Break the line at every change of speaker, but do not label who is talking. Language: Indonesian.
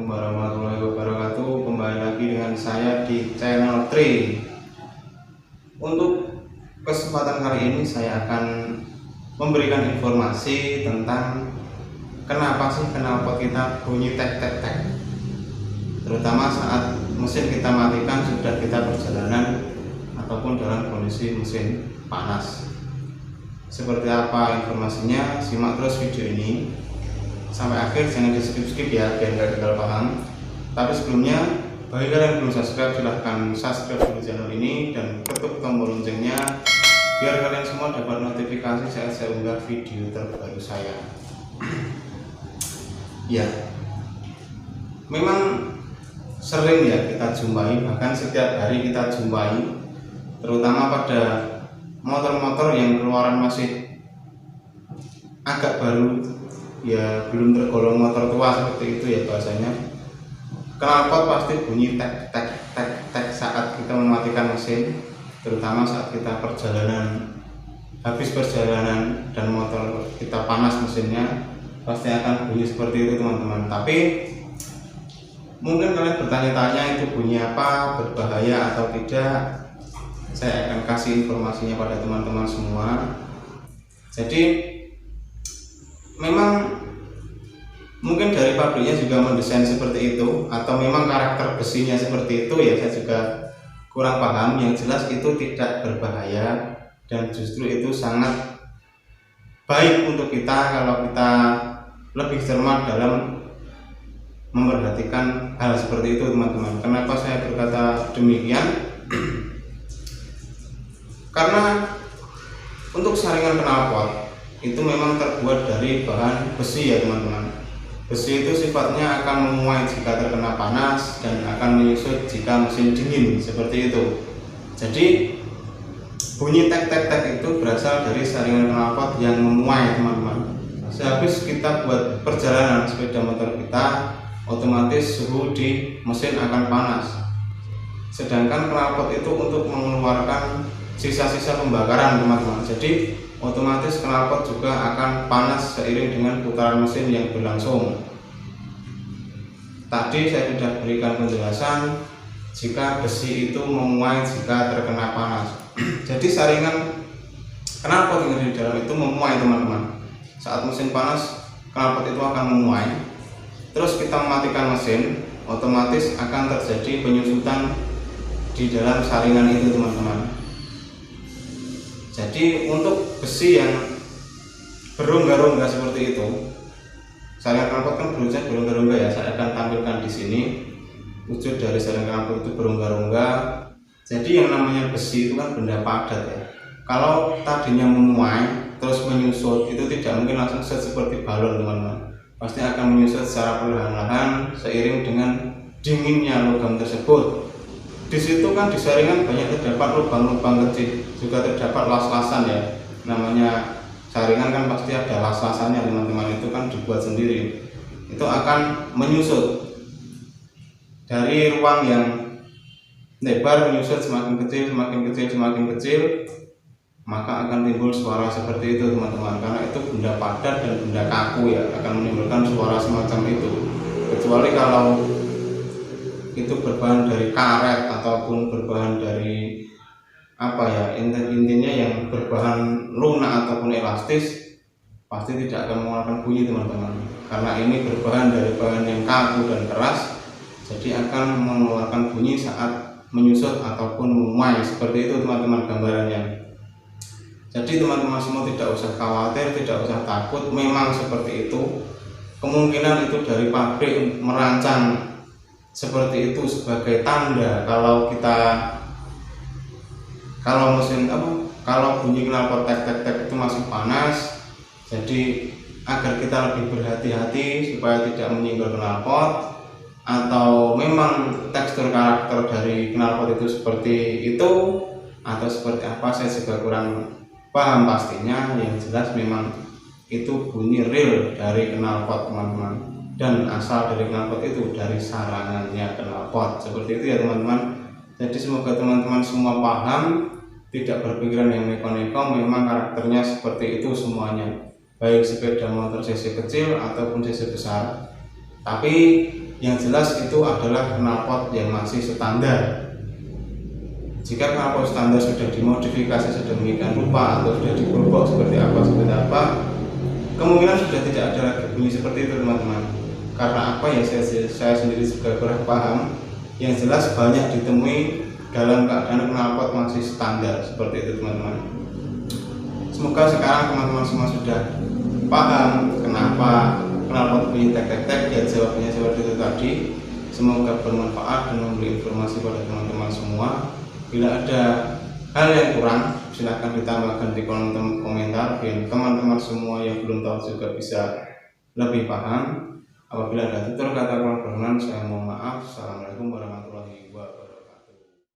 Assalamualaikum warahmatullahi wabarakatuh. Kembali lagi dengan saya di channel Tri. Untuk kesempatan kali ini saya akan memberikan informasi tentang kenapa sih knalpot kita bunyi tek tek tek, terutama saat mesin kita matikan sudah kita perjalanan ataupun dalam kondisi mesin panas. Seperti apa informasinya? Simak terus video ini sampai akhir, jangan di skip ya biar nggak gagal paham. Tapi sebelumnya, bagi kalian yang belum subscribe, silahkan subscribe dulu channel ini dan ketuk tombol loncengnya biar kalian semua dapat notifikasi saat saya unggah video terbaru saya. Ya, memang sering ya kita jumpai, bahkan setiap hari kita jumpai, terutama pada motor-motor yang keluaran masih agak baru, ya belum tergolong motor tua seperti itu ya bahasanya. Knalpot pasti bunyi tek tek tek tek saat kita mematikan mesin, terutama saat kita habis perjalanan dan motor kita panas mesinnya, pasti akan bunyi seperti itu teman-teman. Tapi mungkin kalian bertanya-tanya itu bunyi apa, berbahaya atau tidak. Saya akan kasih informasinya pada teman-teman semua. Jadi memang mungkin dari pabriknya juga mendesain seperti itu, atau memang karakter besinya seperti itu ya, saya juga kurang paham. Yang jelas itu tidak berbahaya dan justru itu sangat baik untuk kita kalau kita lebih cermat dalam memperhatikan hal seperti itu teman-teman. Kenapa saya berkata demikian? Karena untuk saringan knalpot itu memang terbuat dari bahan besi ya teman-teman. Besi itu sifatnya akan menguai jika terkena panas dan akan menyusut jika mesin dingin, seperti itu. Jadi bunyi tek tek tek itu berasal dari saringan knalpot yang memuai teman-teman. Sehabis kita buat perjalanan sepeda motor kita, otomatis suhu di mesin akan panas. Sedangkan knalpot itu untuk mengeluarkan sisa-sisa pembakaran teman-teman. Jadi otomatis knalpot juga akan panas seiring dengan putaran mesin yang berlangsung. Tadi saya sudah berikan penjelasan jika besi itu memuai jika terkena panas. Jadi saringan knalpot yang ada di dalam itu memuai teman-teman. Saat mesin panas, knalpot itu akan memuai. Terus kita mematikan mesin, otomatis akan terjadi penyusutan di dalam saringan itu teman-teman. Jadi untuk besi yang berongga-rongga seperti itu, saringan knalpot kan berongga-rongga ya, saya akan tampilkan di sini wujud dari saringan knalpot itu berongga-rongga. Jadi yang namanya besi itu kan benda padat ya. Kalau tadinya memuai terus menyusut, itu tidak mungkin langsung seperti balon teman-teman. Pasti akan menyusut secara perlahan-lahan seiring dengan dinginnya logam tersebut. Di situ kan di saringan banyak terdapat lubang-lubang kecil, juga terdapat las-lasan ya. Namanya saringan kan pasti ada las-lasannya teman-teman, itu kan dibuat sendiri. Itu akan menyusut dari ruang yang lebar, menyusut semakin kecil, semakin kecil, semakin kecil, maka akan timbul suara seperti itu teman-teman. Karena itu benda padat dan benda kaku ya, akan menimbulkan suara semacam itu. Kecuali kalau itu berbahan dari karet ataupun berbahan dari apa ya, intinya yang berbahan lunak ataupun elastis, pasti tidak akan mengeluarkan bunyi teman-teman. Karena ini berbahan dari bahan yang kaku dan keras, jadi akan mengeluarkan bunyi saat menyusut ataupun memuai, seperti itu teman-teman gambarannya. Jadi teman-teman semua tidak usah khawatir, tidak usah takut, memang seperti itu. Kemungkinan itu dari pabrik merancang seperti itu sebagai tanda kalau bunyi knalpot tek tek tek itu masih panas. Jadi agar kita lebih berhati-hati supaya tidak menyinggol knalpot, atau memang tekstur karakter dari knalpot itu seperti itu atau seperti apa, saya juga kurang paham pastinya. Yang jelas memang itu bunyi real dari knalpot teman-teman, dan asal dari knalpot itu dari sarangannya knalpot, seperti itu ya teman-teman. Jadi semoga teman-teman semua paham, tidak berpikiran yang neko-neko. Memang karakternya seperti itu semuanya, baik sepeda motor cc kecil ataupun cc besar. Tapi Yang jelas itu adalah knalpot yang masih standar. Jika knalpot standar sudah dimodifikasi sedemikian rupa atau sudah diperbuat seperti apa, kemungkinan sudah tidak ada lagi bunyi seperti itu teman-teman. Karena apa ya, saya sendiri juga kurang paham. Yang jelas banyak ditemui dalam keadaan knalpot masih standar seperti itu teman-teman. Semoga sekarang teman-teman semua sudah paham kenapa knalpot bunyi tek-tek-tek dan jawabannya seperti itu tadi. Semoga bermanfaat dan memberi informasi pada teman-teman semua. Bila ada hal yang kurang, silahkan ditambahkan di kolom komentar biar teman-teman semua yang belum tahu juga bisa lebih paham. Apabila ada tutur kata kurang berkenan, saya mohon maaf. Assalamualaikum warahmatullahi wabarakatuh.